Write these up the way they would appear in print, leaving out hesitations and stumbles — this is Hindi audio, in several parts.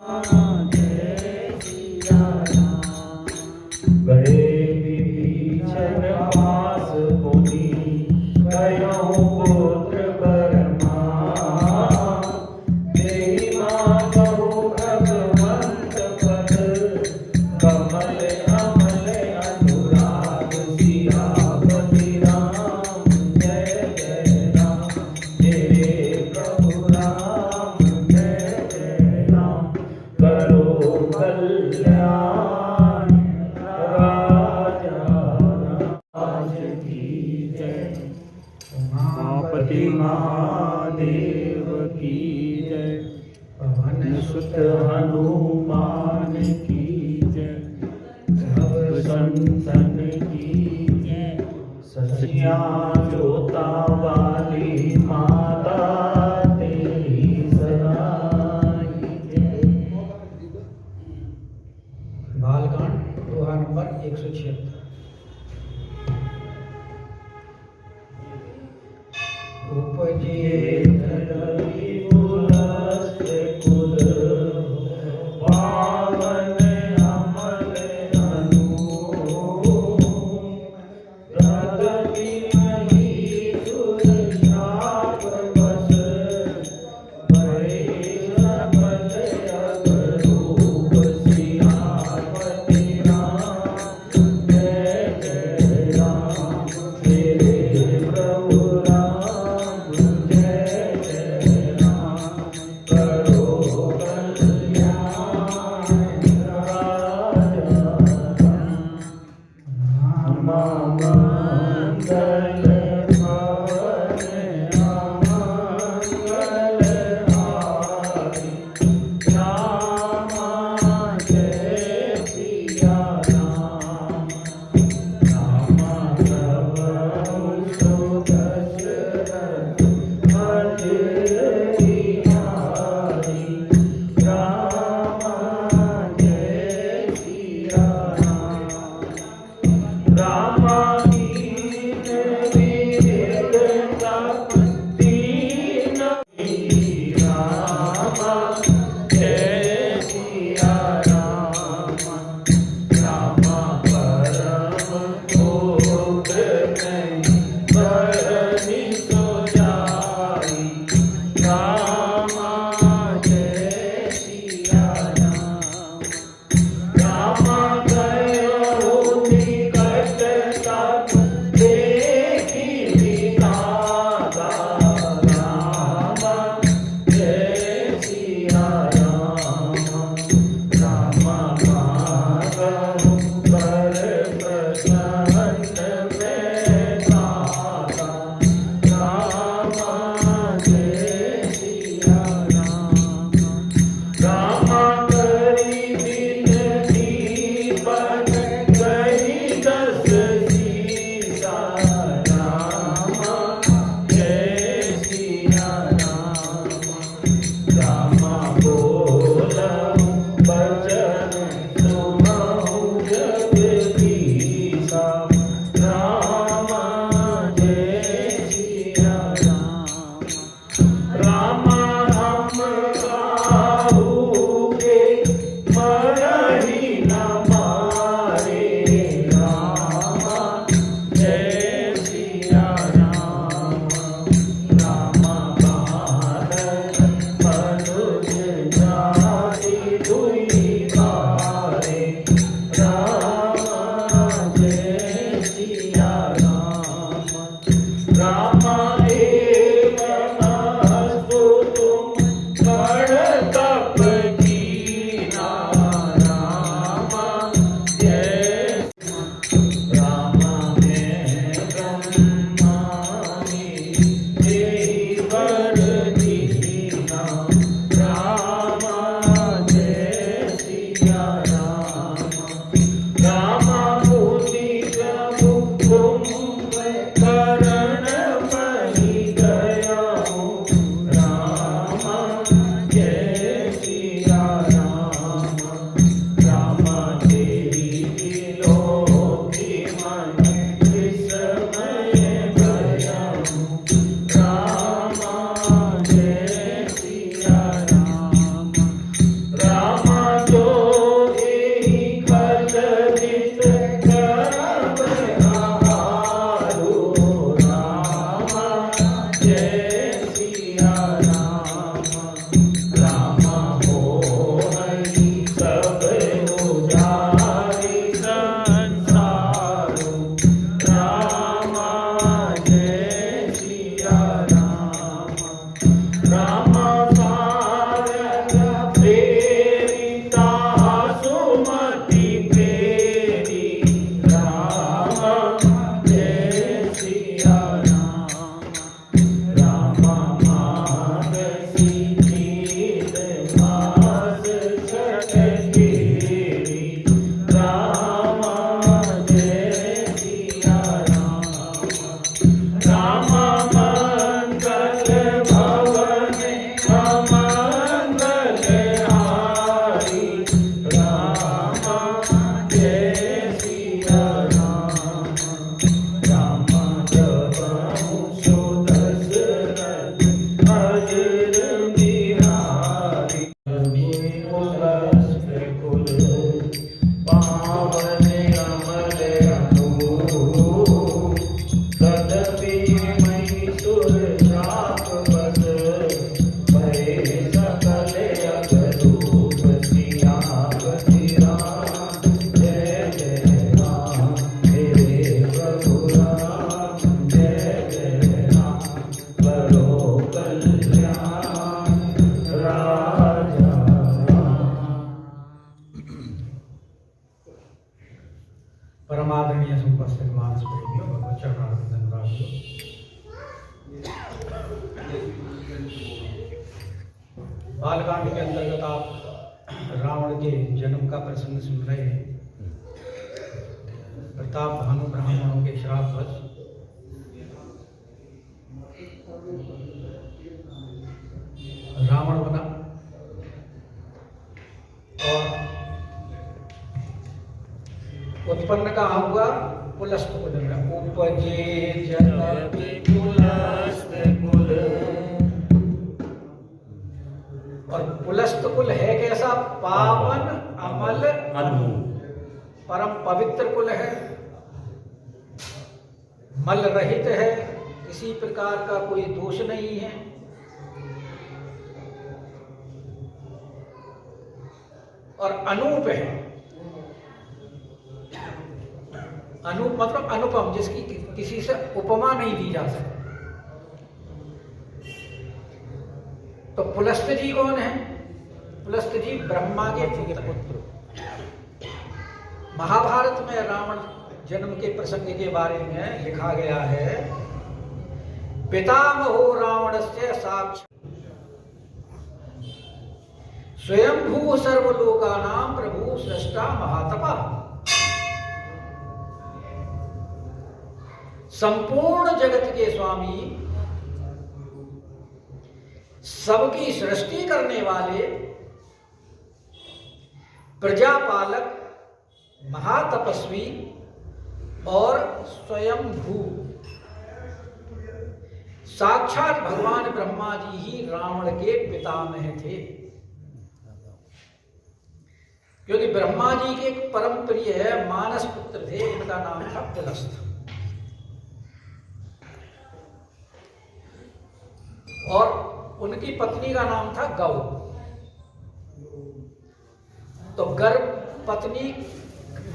जय सिया राम। गए विभीषण पास पुनि कयो पुत्र बरमा। देहि माधव भगवंत पद कमल अमल अनुराग। सियापति राम जय जय राम। तेरे प्रभु राम जय जय राम। करो कल्याण राजा राज की जय। उमापति महादेव की जय। पवन सुत हनुमान की जय। सब संतन की जय। ससिया जोता वाली माता तेरी सदाई जय। बालकांड दोहा नंबर 176। उपजे धरती पुलस्त कुल पावन अमल अनु। तदपि नहीं सुर शाप बस भये सकल अगरूप। सियापति राम जय सम्मानीय उपस्थित मानस प्रेमियों, भगवत चरणारविंद अनुरागियों, बालकांड के अंतर्गत आप रावण के जन्म का प्रसंग सुन रहे हैं। प्रताप भानु ब्राह्मणों के श्रापवश रावण बना और उत्पन्न कहाँ हुआ? पुलस्त कुल में। उपजे जनक पुलस्त कुल। और पुलस्त कुल है कैसा? पावन अमल अनु, परम पवित्र कुल है, मल रहित है, किसी प्रकार का कोई दोष नहीं है। और अनूप है। अनूप मतलब अनुपम, जिसकी किसी से उपमा नहीं दी जा सकती। तो पुलस्त जी कौन है? पुलस्त जी ब्रह्मा के पुत्र। महाभारत में रावण जन्म के प्रसंग के बारे में लिखा गया है, पितामहो रावणस्य साक्षात् स्वयंभू सर्वलोकानां प्रभु सृष्टा महातपः। संपूर्ण जगत के स्वामी, सबकी सृष्टि करने वाले, प्रजापालक, महातपस्वी और स्वयंभू साक्षात भगवान ब्रह्मा जी ही रावण के पितामह थे। क्योंकि ब्रह्मा जी के एक परम प्रिय मानस पुत्र थे, इनका नाम था पुलस्त। और उनकी पत्नी का नाम था गौ। तो गर्भ पत्नी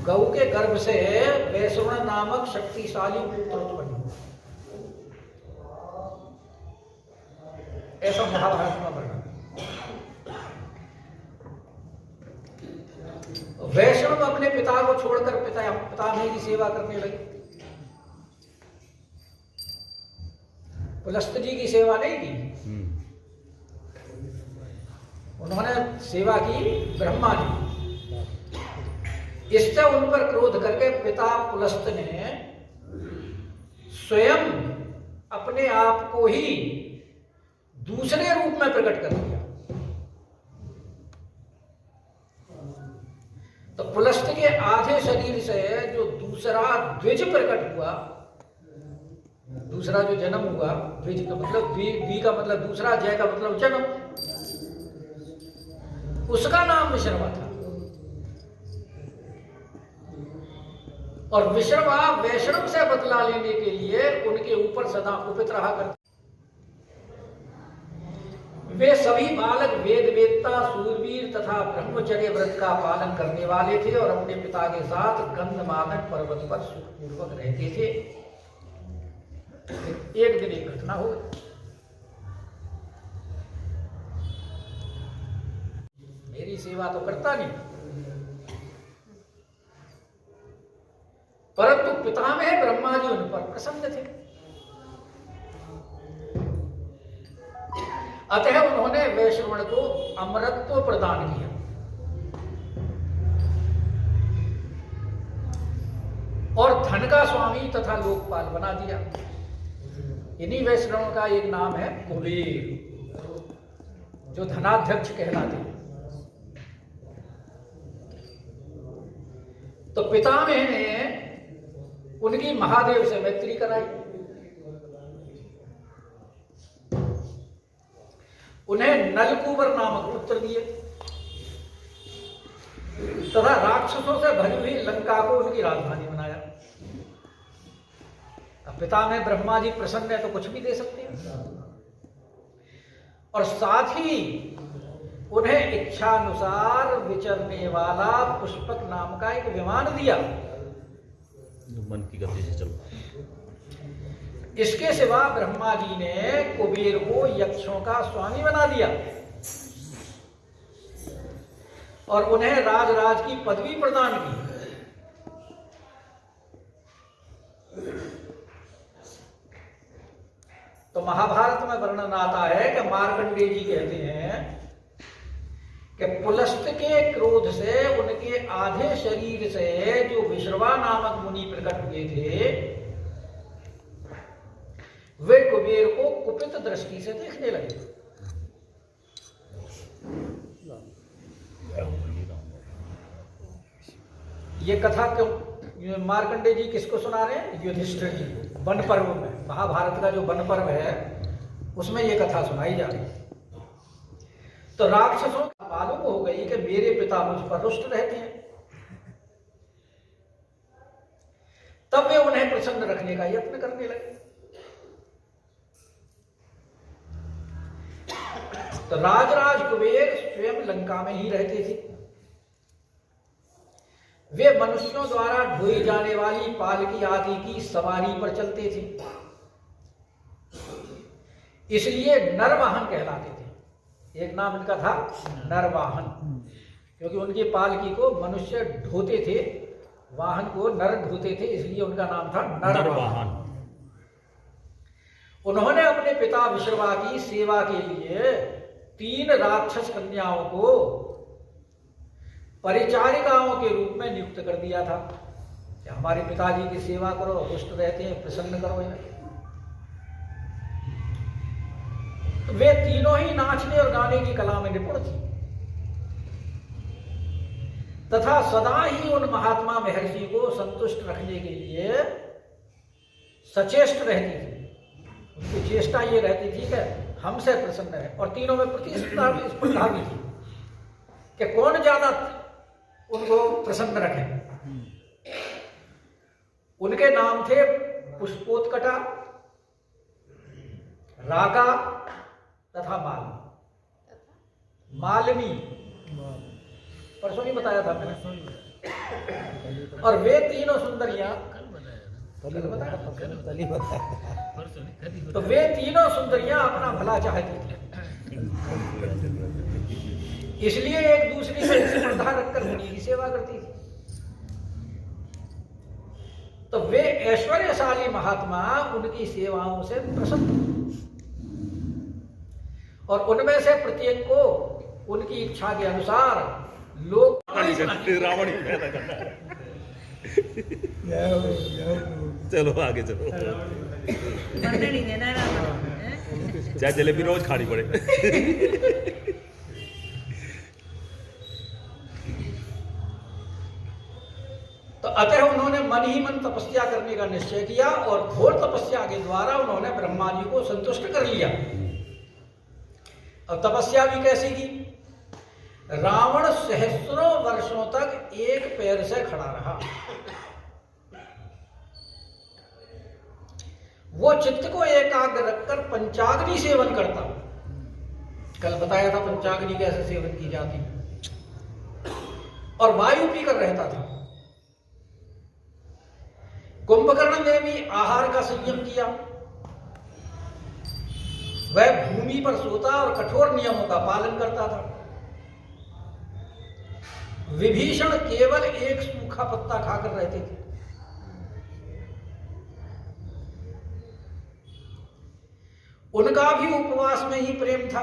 गौ के गर्भ से वैश्रवण नामक शक्तिशाली पुत्र उत्पन्न हुआ। ऐसा महाभारत में वर्णन। वैष्णव अपने पिता को छोड़कर पितामह की सेवा करने लगे। पुलस्त जी की सेवा नहीं की, उन्होंने सेवा की ब्रह्मा जी। इससे उन पर क्रोध करके पिता पुलस्त ने स्वयं अपने आप को ही दूसरे रूप में प्रकट कर दिया। तो पुलस्त के आधे शरीर से जो दूसरा द्विज प्रकट हुआ, दूसरा जो जन्म हुआ, द्विज का मतलब द्वि का मतलब दूसरा, जय का मतलब जन्म, उसका नाम विश्रवा था। और विश्रवा वैष्णव से बदला लेने के लिए उनके ऊपर सदा कुपित रहा करते। वे सभी बालक वेद वेदता, सूरवीर तथा ब्रह्मचर्य व्रत का पालन करने वाले थे और अपने पिता के साथ गंधमादन पर्वत पर सुखपूर्वक रहते थे। एक दिन एक घटना हो गई। मेरी सेवा तो करता नहीं, परंतु पितामह ब्रह्मा जी उन पर प्रसन्न थे। अतः उन्होंने वैश्रवण को अमरत्व प्रदान किया और धन का स्वामी तथा लोकपाल बना दिया। इन्हीं वैश्रवण का एक नाम है कुबेर, जो धनाध्यक्ष कहलाते हैं। तो पितामह ने उनकी महादेव से मैत्री कराई, उन्हें नलकूबर नामक पुत्र दिए तथा राक्षसों से भरी हुई लंका को उनकी राजधानी बनाया। अब पितामह ब्रह्मा जी प्रसन्न है तो कुछ भी दे सकते हैं। और साथ ही उन्हें इच्छानुसार विचरने वाला पुष्पक नाम का एक विमान दिया, मन की गति से चलो। इसके सिवा ब्रह्मा जी ने कुबेर को यक्षों का स्वामी बना दिया और उन्हें राज की पदवी प्रदान की। महाभारत में वर्णन आता है कि मार्कंडेय जी कहते हैं कि पुलस्त के क्रोध से उनके आधे शरीर से जो विश्रवा नामक मुनि प्रकट हुए थे, वे कुबेर को कुपित दृष्टि से देखने लगे। ये कथा क्यों मार्कंडेय जी किसको सुना रहे हैं? युधिष्ठिर जी को। वन पर्व में, महाभारत का जो वन पर्व है उसमें ये कथा सुनाई जा रही है। तो राक्षसों को मालूम हो गई कि मेरे पिता मुझ पर रुष्ट रहते हैं, तब वे उन्हें प्रसन्न रखने का यत्न करने लगे। तो राजराज कुबेर स्वयं लंका में ही रहते थे। वे मनुष्यों द्वारा ढोई जाने वाली पालकी आदि की सवारी पर चलते थे, इसलिए नरवाहन कहलाते थे। एक नाम इनका था नरवाहन, क्योंकि उनकी पालकी को मनुष्य ढोते थे, वाहन को नर ढोते थे, इसलिए उनका नाम था नरवाहन। उन्होंने अपने पिता विश्रवा की सेवा के लिए 3 राक्षस कन्याओं को परिचारिकाओं के रूप में नियुक्त कर दिया था कि हमारे पिताजी की सेवा करो, रुष्ट रहते हैं, प्रसन्न करो इन्हें। तो वे तीनों ही नाचने और गाने की कला में निपुण थी तथा सदा ही उन महात्मा महर्षि को संतुष्ट रखने के लिए सचेष्ट रहती थी। उनकी चेष्टा ये रहती थी कि हमसे प्रसन्न है, और तीनों में प्रतिस्पर्धा भी थी कि कौन ज्यादा उनको प्रसन्न रखे। उनके नाम थे पुष्पोत्कटा, रागा तथा मालिनी। परसों ही बताया था मैंने। और वे तीनों सुंदरियां, तो वे तीनों सुंदरियां अपना भला चाहती थी, इसलिए एक दूसरी से स्पर्धा रखकर मुनि की सेवा करती थी। तो वे ऐश्वर्यशाली महात्मा उनकी सेवाओं से प्रसन्न, और उनमें से प्रत्येक को उनकी इच्छा के अनुसार लोग रावण ही पैदा करता है। चलो आगे चलो, चाहे जलेबी रोज खानी पड़े। तो अतः उन्होंने मन ही मन तपस्या करने का निश्चय किया, और घोर तपस्या के द्वारा उन्होंने ब्रह्मा जी को संतुष्ट कर लिया। और तपस्या भी कैसी की? रावण सहस्रों वर्षों तक एक पैर से खड़ा रहा। वो चित्त को एकाग्र रखकर पंचाग्नि सेवन करता। कल बताया था पंचाग्नि कैसे सेवन की जाती, और वायु पीकर रहता था। कुंभकर्ण ने भी आहार का संयम किया। वह भूमि पर सोता और कठोर नियमों का पालन करता था। विभीषण केवल एक सूखा पत्ता खाकर रहते थे। उनका भी उपवास में ही प्रेम था।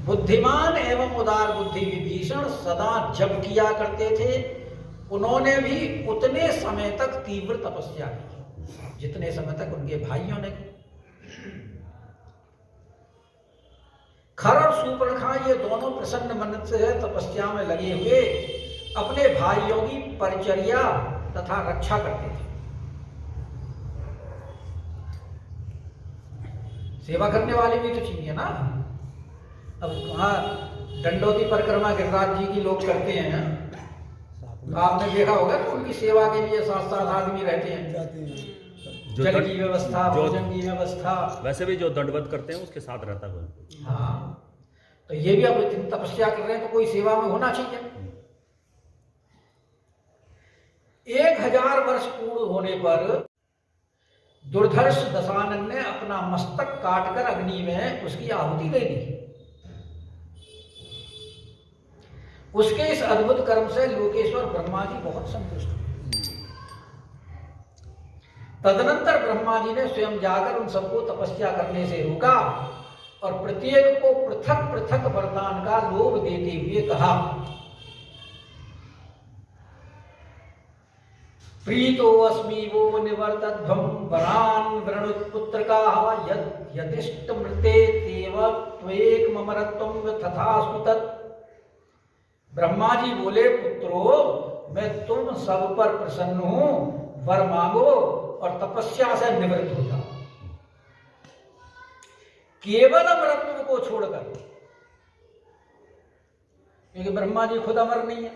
बुद्धिमान एवं उदार बुद्धि विभीषण सदा जप किया करते थे। उन्होंने भी उतने समय तक तीव्र तपस्या की जितने समय तक उनके भाइयों ने की। खर और शूर्पणखा ये दोनों प्रसन्न मन से तपस्या में लगे हुए अपने भाइयों की परिचर्या तथा रक्षा करते थे। सेवा करने वाले भी तो चाहिए ना। अब वहां दंडोती परिक्रमा गिरिराज जी की लोग करते हैं, आपने देखा होगा कि उनकी सेवा के लिए 7-7 आदमी रहते हैं। जल की व्यवस्था, भोजन की व्यवस्था। वैसे भी जो दंडवत करते हैं उसके साथ रहता है। हाँ, तो ये भी अब इतनी तपस्या कर रहे हैं तो कोई सेवा में होना चाहिए। 1000 वर्ष पूर्ण होने पर दुर्धर्ष दशानन ने अपना मस्तक काटकर अग्नि में उसकी आहुति दे दी। उसके इस अद्भुत कर्म से लोकेश्वर ब्रह्मा जी बहुत संतुष्ट हुए तदनंतर ब्रह्मा जी ने स्वयं जाकर उन सबको तपस्या करने से रोका और प्रत्येक को पृथक पृथक वरदान का लोभ देते हुए कहा, प्रीतो अस्मि वो निवर्तध्वं वरान वृणुत्पुत्रकाः यदिष्ट मृते तेव त्वेक ममरत्वं तथास्तु तत्। ब्रह्मा जी बोले, पुत्रो मैं तुम सब पर प्रसन्न हूं, वर मांगो और तपस्या से निवृत्त हो जाओ, केवल अमरत्व को छोड़कर, क्योंकि ब्रह्मा जी खुद अमर नहीं है,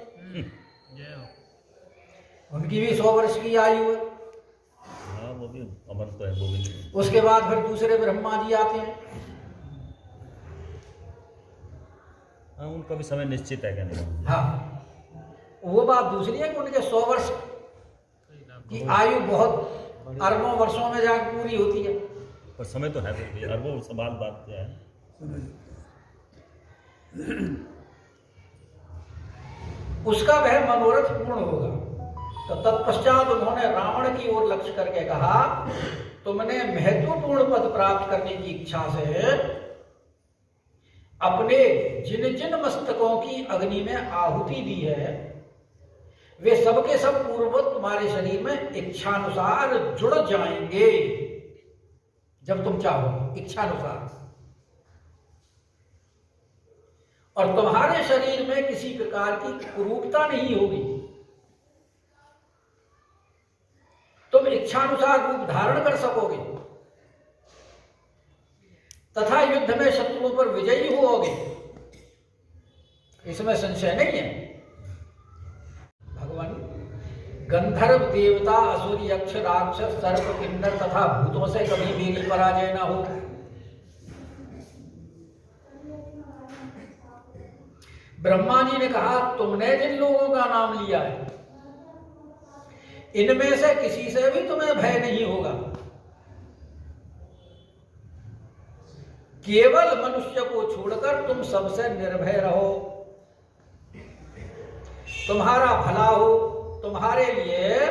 उनकी भी 100 वर्ष की आयु है। हाँ वो भी अमर तो है, वो भी नहीं। उसके बाद फिर दूसरे ब्रह्मा जी आते हैं। हाँ उनका भी समय निश्चित है क्या नहीं? हाँ वो बात दूसरी है कि उनके 100 वर्ष की आयु बहुत अरबों वर्षों में जाकर पूरी होती है, पर समय तो है फिर भी, अरबों सवाल बात क्या है। उसका वह मनोरथ पूर्ण होगा। तो तत्पश्चात उन्होंने रावण की ओर लक्ष्य करके कहा, तुमने महत्वपूर्ण पद प्राप्त करने की इच्छा से अपने जिन जिन मस्तकों की अग्नि में आहुति दी है, वे सबके सब पूर्ववत तुम्हारे शरीर में इच्छानुसार जुड़ जाएंगे, जब तुम चाहो इच्छानुसार, और तुम्हारे शरीर में किसी प्रकार की कुरूपता नहीं होगी। तुम इच्छानुसार रूप धारण कर सकोगे तथा युद्ध में शत्रुओं पर विजयी होगे, इसमें संशय नहीं है। भगवान गंधर्व देवता असुर यक्ष राक्षस सर्प किन्नर तथा भूतों से कभी मेरी पराजय ना हो। ब्रह्मा जी ने कहा, तुमने जिन लोगों का नाम लिया है इनमें से किसी से भी तुम्हें भय नहीं होगा, केवल मनुष्य को छोड़कर तुम सबसे निर्भय रहो। तुम्हारा भला हो, तुम्हारे लिए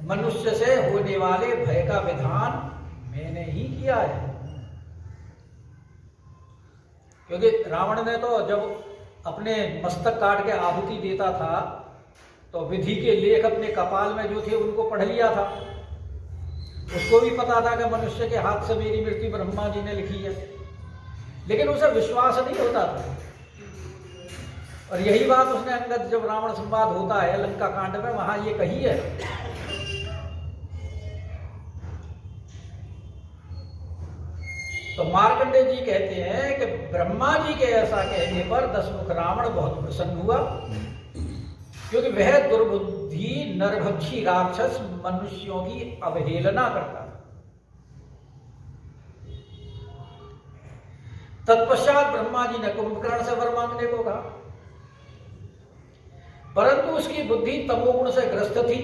मनुष्य से होने वाले भय का विधान मैंने ही किया है। क्योंकि रावण ने तो जब अपने मस्तक काट के आहुति देता था तो विधि के लेख अपने कपाल में जो थे उनको पढ़ लिया था। उसको भी पता था कि मनुष्य के हाथ से मेरी मृत्यु ब्रह्मा जी ने लिखी है, लेकिन उसे विश्वास नहीं होता था। और यही बात उसने अंगद, जब रावण संवाद होता है लंका कांड में, वहां ये कही है। तो मार्कंडेय जी कहते हैं कि ब्रह्मा जी के ऐसा कहने पर दशमुख रावण बहुत प्रसन्न हुआ, क्योंकि वह दुर्बुद्धि नरभक्षी राक्षस मनुष्यों की अवहेलना करता था। तत्पश्चात ब्रह्मा जी ने कुंभकर्ण से वर मांगने को कहा, परंतु उसकी बुद्धि तमोगुण से ग्रस्त थी,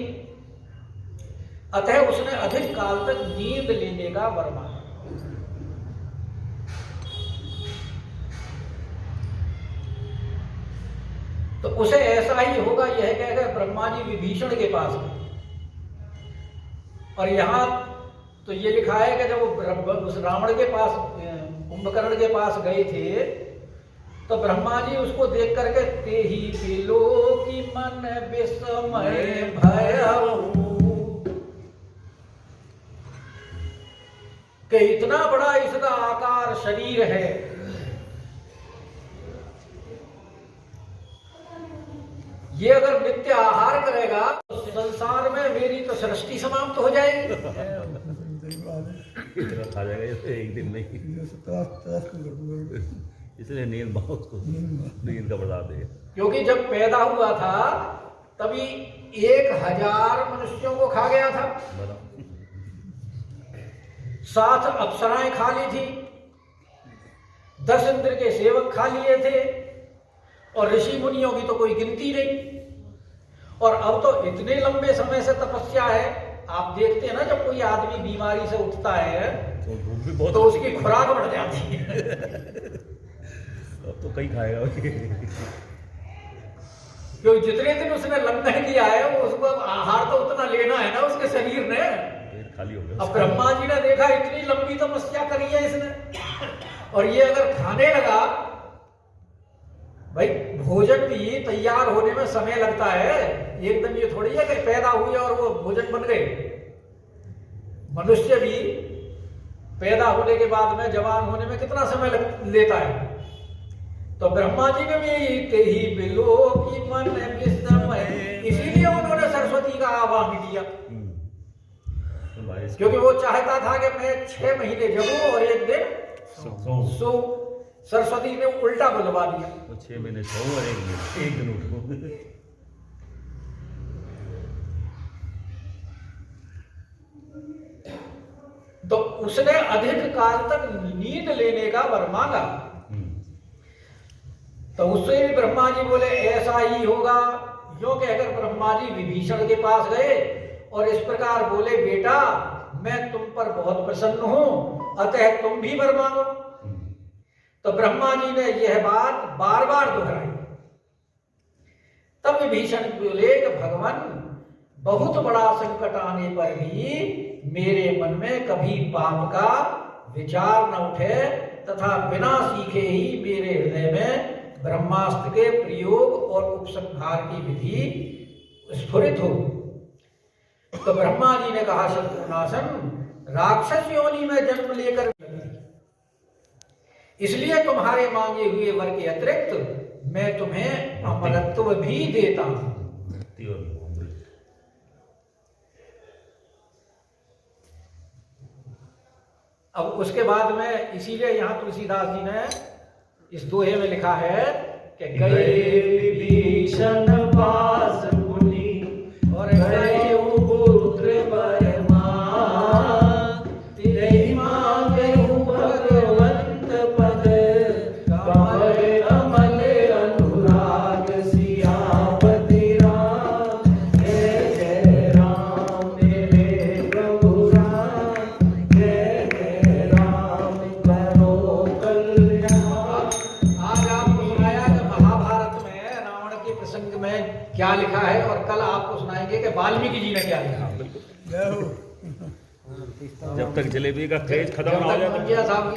अतः उसने अधिक काल तक नींद लेने का वर मांगा। तो उसे ऐसा ही होगा, यह कहकर ब्रह्मा जी विभीषण के पास गए। और यहां तो ये लिखा है कि जब वो उस रावण के पास, कुंभकर्ण के पास गए थे, तो ब्रह्मा जी उसको देख करके ते ही पिलो की मन विस्मय भयऊ, कि इतना बड़ा इसका आकार शरीर है, ये अगर नित्य आहार करेगा तो संसार में मेरी तो सृष्टि समाप्त हो जाएगी। खा जाएगा ये एक दिन में, इसलिए नींद बहुत उसको नींद का बता दे। क्योंकि जब पैदा हुआ था तभी 1000 मनुष्यों को खा गया था, 7 अप्सराएं खा ली थी, 10 इंद्र के सेवक खा लिए थे, और ऋषि मुनियों की तो कोई गिनती नहीं। और अब तो इतने लंबे समय से तपस्या है, आप देखते हैं ना, जब कोई आदमी बीमारी से उठता है तो उसकी खुराक बढ़ जाती है। अब तो कहीं खाएगा क्योंकि जितने दिन उसने लंघन किया है वो उसको आहार तो उतना लेना है ना उसके शरीर ने। खाली हो गया अब ब्रह्मा जी ने देखा इतनी लंबी तपस्या करी है इसने, और ये अगर खाने लगा, भाई भोजन भी तैयार होने में समय लगता है, एकदम ये थोड़ी है कि पैदा हुए और वो भोजन बन गए। मनुष्य भी पैदा होने के बाद में जवान होने में कितना समय लेता है। तो ब्रह्मा जी ने भी ते ही बिलो की मन विस्मय, इसीलिए उन्होंने सरस्वती का आह्वान किया, तो बारिश क्योंकि वो चाहता था कि मैं 6 महीने जगूं और एक दिन सो। सरस्वती ने उल्टा बुलवा दिया, तो 6 महीने सो और एक दिन उठो। तो उसने अधिक काल तक नींद लेने का वर मांगा। तो उससे भी ब्रह्मा जी बोले ऐसा ही होगा। यो कहकर ब्रह्मा जी विभीषण के पास गए और इस प्रकार बोले, बेटा मैं तुम पर बहुत प्रसन्न हूं, अतः तुम भी वर मांगो। तो ब्रह्मा जी ने यह बात बार बार दोहराई। तब विभीषण बोले कि भगवान, बहुत बड़ा संकट आने पर भी मेरे मन में कभी पाप का विचार न उठे, तथा बिना सीखे ही मेरे हृदय में ब्रह्मास्त्र के प्रयोग और उपसंहार की विधि स्फुरित हो। तो ब्रह्मा जी ने कहा, शत्रुनाशन, राक्षस योनि में जन्म लेकर इसलिए तुम्हारे मांगे हुए वर के अतिरिक्त मैं तुम्हें अमरत्व भी देता हूं। अब उसके बाद में इसीलिए यहाँ तुलसीदास जी ने इस दोहे में लिखा है कि गए विभीषण पास मुनि और गए पुत्र बरमा, तेहि मांगे भगवंत पद, कमल अमल अनुराग सियापति राम। जय जय राम मेरे प्रभु राम, जय जय राम करो कल्याण। आज आपको सुनाया कि महाभारत में रावण के प्रसंग में क्या लिखा है, और कल आपको सुनाएंगे कि वाल्मीकि जी ने क्या लिखा। जब तक जलेबी का क्रेज खत्म ना हो जाए साहब